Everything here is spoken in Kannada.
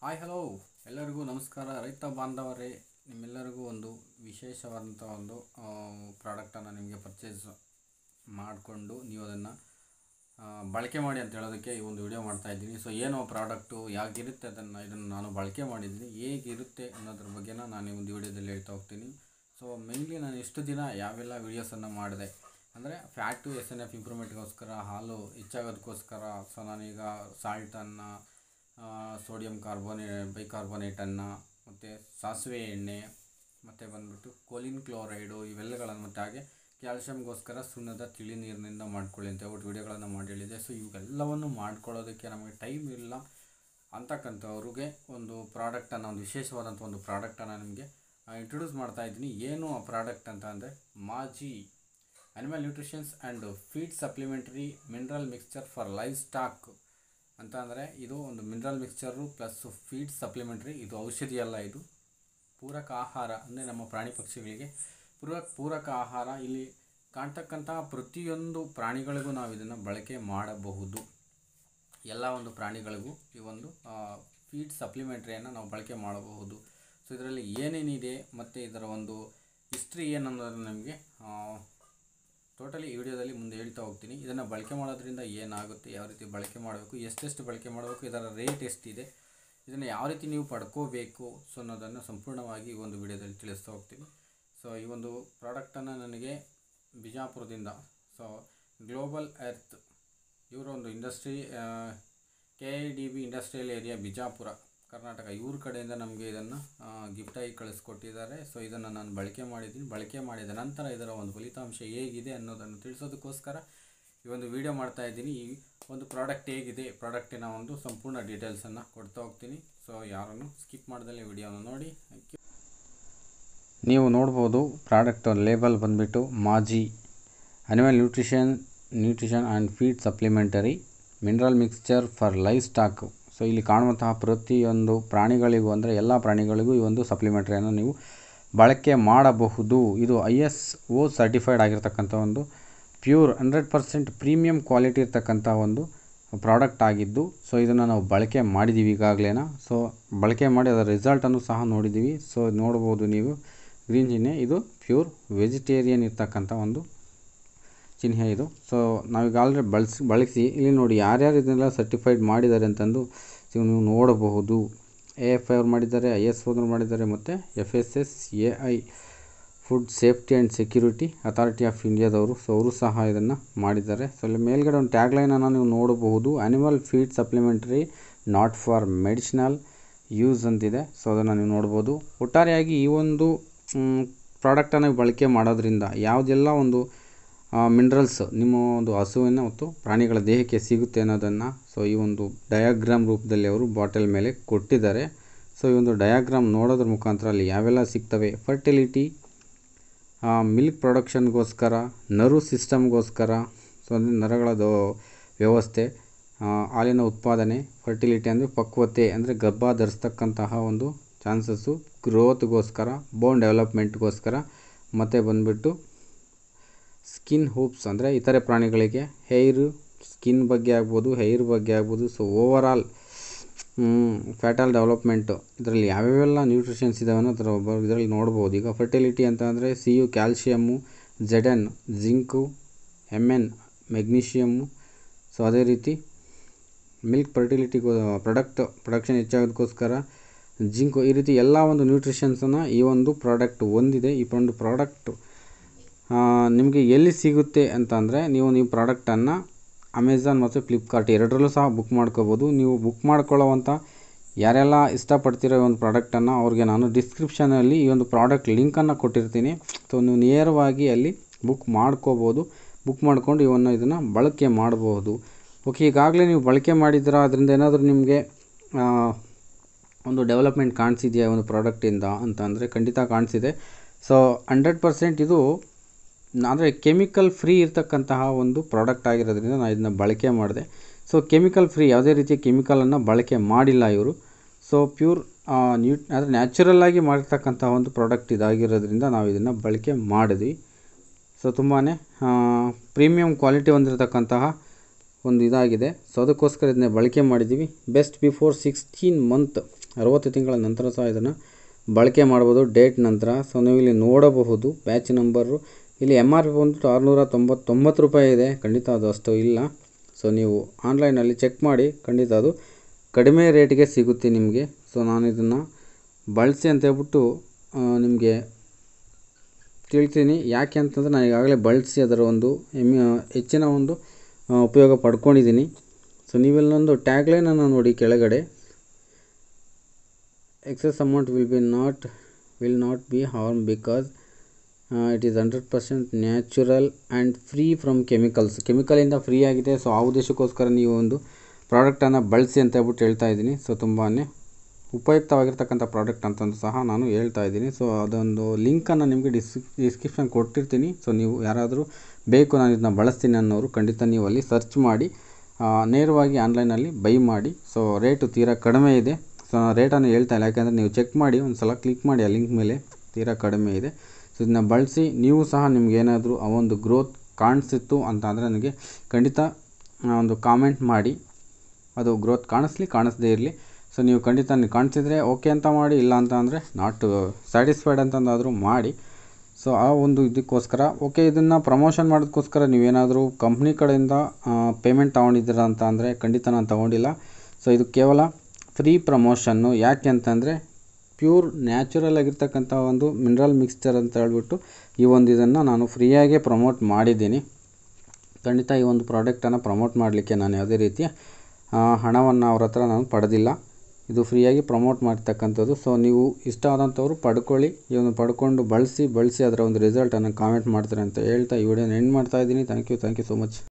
ಹಾಯ್ ಹಲೋ ಎಲ್ಲರಿಗೂ ನಮಸ್ಕಾರ ರೈತ ಬಾಂಧವರೇ. ನಿಮ್ಮೆಲ್ಲರಿಗೂ ಒಂದು ವಿಶೇಷವಾದಂಥ ಒಂದು ಪ್ರಾಡಕ್ಟನ್ನು ನಿಮಗೆ ಪರ್ಚೇಸ್ ಮಾಡಿಕೊಂಡು ನೀವು ಅದನ್ನು ಬಳಕೆ ಮಾಡಿ ಅಂತ ಹೇಳೋದಕ್ಕೆ ಈ ಒಂದು ವಿಡಿಯೋ ಮಾಡ್ತಾಯಿದ್ದೀನಿ. ಸೊ ಏನು ಪ್ರಾಡಕ್ಟು ಯಾಗಿರುತ್ತೆ ಇದನ್ನು ನಾನು ಬಳಕೆ ಮಾಡಿದ್ದೀನಿ, ಹೇಗಿರುತ್ತೆ ಅನ್ನೋದ್ರ ಬಗ್ಗೆನ ನಾನು ಈ ಒಂದು ವಿಡಿಯೋದಲ್ಲಿ ಹೇಳ್ತಾ ಹೋಗ್ತೀನಿ. ಸೊ ಮೇಯ್ನ್ಲಿ ನಾನು ಇಷ್ಟು ದಿನ ಯಾವೆಲ್ಲ ವೀಡಿಯೋಸನ್ನು ಮಾಡಿದೆ ಅಂದರೆ ಫ್ಯಾಟು SNF ಇಂಪ್ರೂವ್ಮೆಂಟ್ಗೋಸ್ಕರ, ಹಾಲು ಹೆಚ್ಚಾಗೋದಕ್ಕೋಸ್ಕರ. ಸೊ ನಾನೀಗ ಸಾಲ್ಟನ್ನು, ಸೋಡಿಯಂ ಬೈಕಾರ್ಬೋನೇಟನ್ನು, ಮತ್ತು ಸಾಸಿವೆ ಎಣ್ಣೆ, ಮತ್ತು ಬಂದುಬಿಟ್ಟು ಕೋಲಿನ್ ಕ್ಲೋರೈಡು ಇವೆಲ್ಲಗಳನ್ನು, ಮತ್ತು ಹಾಗೆ ಕ್ಯಾಲ್ಶಿಯಮ್ಗೋಸ್ಕರ ಸುಣ್ಣದ ತಿಳಿ ನೀರಿನಿಂದ ಮಾಡ್ಕೊಳ್ಳಿ ಅಂತ ಹೇಳ್ಬಿಟ್ಟು ವಿಡಿಯೋಗಳನ್ನು ಮಾಡಿ ಹೇಳಿದೆ. ಸೊ ಇವೆಲ್ಲವನ್ನು ಮಾಡ್ಕೊಳ್ಳೋದಕ್ಕೆ ನಮಗೆ ಟೈಮ್ ಇಲ್ಲ ಅಂತಕ್ಕಂಥವ್ರಿಗೆ ಒಂದು ಪ್ರಾಡಕ್ಟನ್ನು, ಒಂದು ವಿಶೇಷವಾದಂಥ ಒಂದು ಪ್ರಾಡಕ್ಟನ್ನು ನಿಮಗೆ ಇಂಟ್ರೊಡ್ಯೂಸ್ ಮಾಡ್ತಾಯಿದ್ದೀನಿ. ಏನು ಆ ಪ್ರಾಡಕ್ಟ್ ಅಂತ ಅಂದರೆ ಮಾಜಿ animal nutritions and feed supplementary mineral mixture for live stock ಅಂತ. ಅಂದರೆ ಇದು ಒಂದು mineral mixture plus feed supplementary. ಇದು ಔಷಧಿ ಅಲ್ಲ, ಇದು ಪೂರಕ ಆಹಾರ. ಅಂದರೆ ನಮ್ಮ ಪ್ರಾಣಿ ಪಕ್ಷಿಗಳಿಗೆ ಪೂರಕ ಆಹಾರ. ಇಲ್ಲಿ ಕಾಣ್ತಕ್ಕಂಥ ಪ್ರತಿಯೊಂದು ಪ್ರಾಣಿಗಳಿಗೂ ನಾವು ಇದನ್ನು ಬಳಕೆ ಮಾಡಬಹುದು. ಎಲ್ಲ ಒಂದು ಪ್ರಾಣಿಗಳಿಗೂ ಈ ಒಂದು ಫೀಡ್ ಸಪ್ಲಿಮೆಂಟ್ರಿಯನ್ನು ನಾವು ಬಳಕೆ ಮಾಡಬಹುದು. ಸೊ ಇದರಲ್ಲಿ ಏನೇನಿದೆ ಮತ್ತು ಇದರ ಒಂದು ಹಿಸ್ಟ್ರಿ ಏನನ್ನೋದನ್ನು ನಮಗೆ ಟೋಟಲಿ ಈ ವಿಡಿಯೋದಲ್ಲಿ ಮುಂದೆ ಹೇಳ್ತಾ ಹೋಗ್ತೀನಿ. ಇದನ್ನು ಬಳಕೆ ಮಾಡೋದ್ರಿಂದ ಏನಾಗುತ್ತೆ, ಯಾವ ರೀತಿ ಬಳಕೆ ಮಾಡಬೇಕು, ಎಷ್ಟೆಷ್ಟು ಬಳಕೆ ಮಾಡಬೇಕು, ಇದರ ರೇಟ್ ಎಷ್ಟಿದೆ, ಇದನ್ನು ಯಾವ ರೀತಿ ನೀವು ಪಡ್ಕೋಬೇಕು ಸೊ ಅನ್ನೋದನ್ನು ಸಂಪೂರ್ಣವಾಗಿ ಈ ಒಂದು ವಿಡಿಯೋದಲ್ಲಿ ತಿಳಿಸ್ತಾ ಹೋಗ್ತೀನಿ. ಸೊ ಈ ಒಂದು ಪ್ರಾಡಕ್ಟನ್ನು ನನಗೆ ಬಿಜಾಪುರದಿಂದ, ಸೊ ಗ್ಲೋಬಲ್ ಎರ್ತ್ ಇವರ ಒಂದು industry KIDB industrial area Bijapur Karnataka, ಇವ್ರ ಕಡೆಯಿಂದ ನಮಗೆ ಇದನ್ನು ಗಿಫ್ಟಾಗಿ ಕಳಿಸ್ಕೊಟ್ಟಿದ್ದಾರೆ. ಸೊ ಇದನ್ನು ನಾನು ಬಳಕೆ ಮಾಡಿದ್ದೀನಿ. ಬಳಕೆ ಮಾಡಿದ ನಂತರ ಇದರ ಒಂದು ಫಲಿತಾಂಶ ಹೇಗಿದೆ ಅನ್ನೋದನ್ನು ತಿಳಿಸೋದಕ್ಕೋಸ್ಕರ ಈ ಒಂದು ವಿಡಿಯೋ ಮಾಡ್ತಾಯಿದ್ದೀನಿ. ಈ ಒಂದು ಪ್ರಾಡಕ್ಟ್ ಹೇಗಿದೆ, ಪ್ರಾಡಕ್ಟಿನ ಒಂದು ಸಂಪೂರ್ಣ ಡೀಟೇಲ್ಸನ್ನು ಕೊಡ್ತಾ ಹೋಗ್ತೀನಿ. ಸೊ ಯಾರನ್ನು ಸ್ಕಿಪ್ ಮಾಡ್ದಲೇ ವಿಡಿಯೋನ ನೋಡಿ. ನೀವು ನೋಡ್ಬೋದು ಪ್ರಾಡಕ್ಟ್ ಲೇಬಲ್ ಬಂದುಬಿಟ್ಟು ಮಾಜಿ animal nutrition and feed supplementary mineral mixture for live stock. So ಇಲ್ಲಿ ಕಾಣುವಂತಹ ಪ್ರತಿಯೊಂದು ಪ್ರಾಣಿಗಳಿಗೂ, ಅಂದರೆ ಎಲ್ಲ ಪ್ರಾಣಿಗಳಿಗೂ ಈ ಒಂದು ಸಪ್ಲಿಮೆಂಟ್ರಿಯನ್ನು ನೀವು ಬಳಕೆ ಮಾಡಬಹುದು. ಇದು ISO ಸರ್ಟಿಫೈಡ್ ಆಗಿರ್ತಕ್ಕಂಥ ಒಂದು ಪ್ಯೂರ್ 100% ಪ್ರೀಮಿಯಂ ಕ್ವಾಲಿಟಿ ಇರ್ತಕ್ಕಂಥ ಒಂದು ಪ್ರಾಡಕ್ಟ್ ಆಗಿದ್ದು, ಸೊ ಇದನ್ನು ನಾವು ಬಳಕೆ ಮಾಡಿದ್ದೀವಿ ಈಗಾಗಲೇ. ಸೊ ಬಳಕೆ ಮಾಡಿ ಅದರ ರಿಸಲ್ಟನ್ನು ಸಹ ನೋಡಿದ್ದೀವಿ. ಸೊ ನೋಡ್ಬೋದು ನೀವು ಗ್ರೀನ್ ಚಿಹ್ನೆ, ಇದು ಪ್ಯೂರ್ ವೆಜಿಟೇರಿಯನ್ ಇರ್ತಕ್ಕಂಥ ಒಂದು ಚಿಹ್ನೆ ಇದು. ಸೊ ನಾವೀಗ ಆಲ್ರೆಡಿ ಬಳಸಿ ಇಲ್ಲಿ ನೋಡಿ ಯಾರ್ಯಾರು ಇದನ್ನೆಲ್ಲ ಸರ್ಟಿಫೈಡ್ ಮಾಡಿದ್ದಾರೆ ಅಂತಂದು ನೀವು ನೋಡಬಹುದು. AFI ಅವ್ರು ಮಾಡಿದ್ದಾರೆ, ISO ಮಾಡಿದ್ದಾರೆ, ಮತ್ತು FSSAI food safety and security authority of ಇಂಡಿಯಾದವರು, ಸೊ ಅವರು ಸಹ ಇದನ್ನು ಮಾಡಿದ್ದಾರೆ. ಸೊ ಇಲ್ಲಿ ಮೇಲ್ಗಡೆ ಒಂದು ಟ್ಯಾಗ್ಲೈನನ್ನು ನೀವು ನೋಡಬಹುದು, animal feed supplementary not for medicinal use ಅಂತಿದೆ. ಸೊ ಅದನ್ನು ನೀವು ನೋಡ್ಬೋದು. ಒಟ್ಟಾರೆಯಾಗಿ ಈ ಒಂದು ಪ್ರಾಡಕ್ಟನ್ನು ಬಳಕೆ ಮಾಡೋದ್ರಿಂದ ಯಾವುದೆಲ್ಲ ಒಂದು ಮಿನರಲ್ಸ್ ನಿಮ್ಮ ಒಂದು ಹಸುವಿನ ಮತ್ತು ಪ್ರಾಣಿಗಳ ದೇಹಕ್ಕೆ ಸಿಗುತ್ತೆ ಅನ್ನೋದನ್ನು ಸೊ ಈ ಒಂದು ಡಯಾಗ್ರಾಮ್ ರೂಪದಲ್ಲಿ ಅವರು ಬಾಟಲ್ ಮೇಲೆ ಕೊಟ್ಟಿದ್ದಾರೆ. ಸೊ ಈ ಒಂದು ಡಯಾಗ್ರಾಮ್ ನೋಡೋದ್ರ ಮುಖಾಂತರ ಅಲ್ಲಿ ಯಾವೆಲ್ಲ ಸಿಗ್ತವೆ, ಫರ್ಟಿಲಿಟಿ, ಮಿಲ್ಕ್ ಪ್ರೊಡಕ್ಷನ್ಗೋಸ್ಕರ, ನರ್ವ್ ಸಿಸ್ಟಮ್ಗೋಸ್ಕರ, ಸೊ ಅಂದರೆ ನರಗಳದು ವ್ಯವಸ್ಥೆ, ಹಾಲಿನ ಉತ್ಪಾದನೆ, ಫರ್ಟಿಲಿಟಿ ಅಂದರೆ ಪಕ್ವತೆ ಅಂದರೆ ಗರ್ಭ ಧರಿಸ್ತಕ್ಕಂತಹ ಒಂದು ಚಾನ್ಸಸ್ಸು, ಗ್ರೋತ್ಗೋಸ್ಕರ, ಬೋನ್ ಡೆವಲಪ್ಮೆಂಟ್ಗೋಸ್ಕರ, ಮತ್ತು ಬಂದುಬಿಟ್ಟು ಸ್ಕಿನ್ ಹೂಪ್ಸ್ ಅಂದರೆ ಇತರೆ ಪ್ರಾಣಿಗಳಿಗೆ ಸ್ಕಿನ್ ಬಗ್ಗೆ ಆಗ್ಬೋದು, ಹೇರ್ ಬಗ್ಗೆ ಆಗ್ಬೋದು. ಸೊ ಓವರಾಲ್ ಫ್ಯಾಟಲ್ ಡೆವಲಪ್ಮೆಂಟು, ಇದರಲ್ಲಿ ಯಾವ್ಯಾವೆಲ್ಲ ನ್ಯೂಟ್ರಿಷನ್ಸ್ ಇದಾವೆ ಇದರಲ್ಲಿ ನೋಡ್ಬೋದು. ಈಗ ಫರ್ಟಿಲಿಟಿ ಅಂತ ಅಂದರೆ CU calcium, ZN zinc, MN magnesium. So ಅದೇ ರೀತಿ ಮಿಲ್ಕ್ ಪ್ರೊಡಕ್ಷನ್ ಹೆಚ್ಚಾಗೋದಕ್ಕೋಸ್ಕರ ಜಿಂಕು, ಈ ರೀತಿ ಎಲ್ಲ ಒಂದು ನ್ಯೂಟ್ರಿಷನ್ಸನ್ನು ಈ ಒಂದು ಪ್ರಾಡಕ್ಟ್ ಹೊಂದಿದೆ. ಈ ಒಂದು ಪ್ರಾಡಕ್ಟು ನಿಮಗೆ ಎಲ್ಲಿ ಸಿಗುತ್ತೆ ಅಂತ ಅಂದರೆ ನೀವು ಪ್ರಾಡಕ್ಟನ್ನು ಅಮೆಝಾನ್ ಮತ್ತು ಫ್ಲಿಪ್ಕಾರ್ಟ್ ಎರಡರಲ್ಲೂ ಸಹ ಬುಕ್ ಮಾಡ್ಕೋಬೋದು. ನೀವು ಬುಕ್ ಮಾಡ್ಕೊಳ್ಳೋವಂಥ ಯಾರೆಲ್ಲ ಇಷ್ಟಪಡ್ತಿರೋ ಈ ಒಂದು ಪ್ರಾಡಕ್ಟನ್ನು ಅವ್ರಿಗೆ ನಾನು ಡಿಸ್ಕ್ರಿಪ್ಷನಲ್ಲಿ ಈ ಒಂದು ಪ್ರಾಡಕ್ಟ್ ಲಿಂಕನ್ನು ಕೊಟ್ಟಿರ್ತೀನಿ. ಸೊ ನೀವು ನೇರವಾಗಿ ಅಲ್ಲಿ ಬುಕ್ ಮಾಡ್ಕೋಬೋದು. ಬುಕ್ ಮಾಡ್ಕೊಂಡು ಇದನ್ನು ಬಳಕೆ ಮಾಡಬಹುದು. ಓಕೆ, ಈಗಾಗಲೇ ನೀವು ಬಳಕೆ ಮಾಡಿದ್ದೀರಾ, ಅದರಿಂದ ಏನಾದರೂ ನಿಮಗೆ ಒಂದು ಡೆವಲಪ್ಮೆಂಟ್ ಕಾಣಿಸಿದೆಯಾ ಒಂದು ಪ್ರಾಡಕ್ಟಿಂದ ಅಂತ ಅಂದರೆ ಖಂಡಿತ ಕಾಣಿಸಿದೆ. ಸೊ 100% ಇದು ಅಂದರೆ ಕೆಮಿಕಲ್ ಫ್ರೀ ಇರ್ತಕ್ಕಂತಹ ಒಂದು ಪ್ರಾಡಕ್ಟ್ ಆಗಿರೋದ್ರಿಂದ ನಾನು ಇದನ್ನು ಬಳಕೆ ಮಾಡಿದೆ. ಸೊ ಕೆಮಿಕಲ್ ಫ್ರೀ, ಯಾವುದೇ ರೀತಿಯ ಕೆಮಿಕಲನ್ನು ಬಳಕೆ ಮಾಡಿಲ್ಲ ಇವರು. ಸೊ ಪ್ಯೂರ್ ಅಂದರೆ ನ್ಯಾಚುರಲ್ಲಾಗಿ ಮಾಡಿರ್ತಕ್ಕಂಥ ಒಂದು ಪ್ರಾಡಕ್ಟ್ ಇದಾಗಿರೋದ್ರಿಂದ ನಾವು ಇದನ್ನು ಬಳಕೆ ಮಾಡಿದ್ವಿ. ಸೊ ತುಂಬಾ ಪ್ರೀಮಿಯಂ ಕ್ವಾಲಿಟಿ ಹೊಂದಿರತಕ್ಕಂತಹ ಒಂದು ಇದಾಗಿದೆ. ಸೊ ಅದಕ್ಕೋಸ್ಕರ ಇದನ್ನ ಬಳಕೆ ಮಾಡಿದ್ದೀವಿ. ಬೆಸ್ಟ್ ಬಿಫೋರ್ 16 ಮಂತ್ 60 ತಿಂಗಳ ನಂತರ ಸಹ ಇದನ್ನು ಬಳಕೆ ಮಾಡ್ಬೋದು ಡೇಟ್ ನಂತರ. ಸೊ ನೀವು ಇಲ್ಲಿ ನೋಡಬಹುದು ಬ್ಯಾಚ್ ನಂಬರು. ಇಲ್ಲಿ MRP ಬಂದ್ಬಿಟ್ಟು 699 ರೂಪಾಯಿ ಇದೆ. ಖಂಡಿತ ಅದು ಅಷ್ಟು ಇಲ್ಲ. ಸೊ ನೀವು ಆನ್ಲೈನಲ್ಲಿ ಚೆಕ್ ಮಾಡಿ, ಖಂಡಿತ ಅದು ಕಡಿಮೆ ರೇಟಿಗೆ ಸಿಗುತ್ತೆ ನಿಮಗೆ. ಸೊ ನಾನು ಇದನ್ನು ಬಳಸಿ ಅಂತ ಹೇಳ್ಬಿಟ್ಟು ನಿಮಗೆ ತಿಳಿತೀನಿ. ಯಾಕೆ ಅಂತಂದರೆ ನಾನು ಈಗಾಗಲೇ ಬಳಸಿ ಅದರ ಒಂದು ಹೆಚ್ಚಿನ ಒಂದು ಉಪಯೋಗ ಪಡ್ಕೊಂಡಿದ್ದೀನಿ. ಸೊ ನೀವೆಲ್ಲೊಂದು ಟ್ಯಾಗ್ಲೈನನ್ನು ನೋಡಿ ಕೆಳಗಡೆ, excess amount will not be harm because it is 100% natural and free from chemicals. ಕೆಮಿಕಲಿಂದ ಫ್ರೀ ಆಗಿದೆ. ಸೊ ಆ ಉದ್ದೇಶಕ್ಕೋಸ್ಕರ ನೀವು ಒಂದು ಪ್ರಾಡಕ್ಟನ್ನು ಬಳಸಿ ಅಂತ ಹೇಳ್ಬಿಟ್ಟು ಹೇಳ್ತಾ ಇದ್ದೀನಿ. ಸೊ ತುಂಬಾ ಉಪಯುಕ್ತವಾಗಿರ್ತಕ್ಕಂಥ ಪ್ರಾಡಕ್ಟ್ ಅಂತಂದು ಸಹ ನಾನು ಹೇಳ್ತಾ ಇದ್ದೀನಿ. ಸೊ ಅದೊಂದು ಲಿಂಕನ್ನು ನಿಮಗೆ ಡಿಸ್ಕ್ರಿಪ್ಷನ್ ಕೊಟ್ಟಿರ್ತೀನಿ. ಸೊ ನೀವು ಯಾರಾದರೂ ಬೇಕು ನಾನು ಇದನ್ನ ಬಳಸ್ತೀನಿ ಅನ್ನೋರು ಖಂಡಿತ ನೀವು ಅಲ್ಲಿ ಸರ್ಚ್ ಮಾಡಿ ನೇರವಾಗಿ ಆನ್ಲೈನಲ್ಲಿ ಬೈ ಮಾಡಿ. ಸೊ ರೇಟು ತೀರಾ ಕಡಿಮೆ ಇದೆ. ಸೊ ನಾನು ರೇಟನ್ನು ಹೇಳ್ತಾ ಇಲ್ಲ, ಯಾಕೆಂದರೆ ನೀವು ಚೆಕ್ ಮಾಡಿ ಒಂದು ಸಲ ಕ್ಲಿಕ್ ಮಾಡಿ ಆ ಲಿಂಕ್ ಮೇಲೆ, ತೀರಾ ಕಡಿಮೆ ಇದೆ. ಸೊ ಇದನ್ನ ಬಳಸಿ ನೀವು ಸಹ ನಿಮಗೇನಾದರೂ ಆ ಒಂದು ಗ್ರೋತ್ ಕಾಣಿಸಿತ್ತು ಅಂತ ಅಂದರೆ ನನಗೆ ಖಂಡಿತ ಒಂದು ಕಾಮೆಂಟ್ ಮಾಡಿ. ಅದು ಗ್ರೋತ್ ಕಾಣಿಸದೇ ಇರಲಿ. ಸೊ ನೀವು ಖಂಡಿತ ನೀವು ಕಾಣಿಸಿದರೆ ಓಕೆ ಅಂತ ಮಾಡಿ, ಇಲ್ಲ ಅಂತ ಅಂದರೆ ನಾಟ್ ಸ್ಯಾಟಿಸ್ಫೈಡ್ ಅಂತಂದಾದರೂ ಮಾಡಿ. ಸೊ ಆ ಒಂದು ಇದಕ್ಕೋಸ್ಕರ ಓಕೆ, ಇದನ್ನು ಪ್ರಮೋಷನ್ ಮಾಡೋದಕ್ಕೋಸ್ಕರ ನೀವೇನಾದರೂ ಕಂಪ್ನಿ ಕಡೆಯಿಂದ ಪೇಮೆಂಟ್ ತೊಗೊಂಡಿದ್ದೀರಾ ಅಂತ ಅಂದರೆ ಖಂಡಿತ ನಾನು ತೊಗೊಂಡಿಲ್ಲ. ಸೊ ಇದು ಕೇವಲ ಫ್ರೀ ಪ್ರಮೋಷನ್ನು. ಯಾಕೆ ಅಂತಂದರೆ ಪ್ಯೂರ್ ನ್ಯಾಚುರಲ್ ಆಗಿರ್ತಕ್ಕಂಥ ಒಂದು ಮಿನರಲ್ ಮಿಕ್ಸ್ಚರ್ ಅಂತ ಹೇಳ್ಬಿಟ್ಟು ಇದನ್ನು ನಾನು ಫ್ರೀಯಾಗೇ ಪ್ರಮೋಟ್ ಮಾಡಿದ್ದೀನಿ. ಖಂಡಿತ ಈ ಒಂದು ಪ್ರಾಡಕ್ಟನ್ನು ಪ್ರಮೋಟ್ ಮಾಡಲಿಕ್ಕೆ ನಾನು ಯಾವುದೇ ರೀತಿಯ ಹಣವನ್ನು ಅವ್ರ ಹತ್ರ ನಾನು ಪಡೆದಿಲ್ಲ. ಇದು ಫ್ರೀಯಾಗಿ ಪ್ರಮೋಟ್ ಮಾಡ್ತಕ್ಕಂಥದ್ದು. ಸೊ ನೀವು ಇಷ್ಟ ಆದಂಥವ್ರು ಪಡ್ಕೊಳ್ಳಿ. ಇದನ್ನು ಪಡ್ಕೊಂಡು ಬಳಸಿ ಅದರ ಒಂದು ರಿಸಲ್ಟನ್ನು ಕಾಮೆಂಟ್ ಮಾಡ್ತಾರೆ ಅಂತ ಹೇಳ್ತಾ ಈ ವಿಡಿಯೋನ ಎಂಡ್ ಮಾಡ್ತಾ ಇದ್ದೀನಿ. Thank you so much.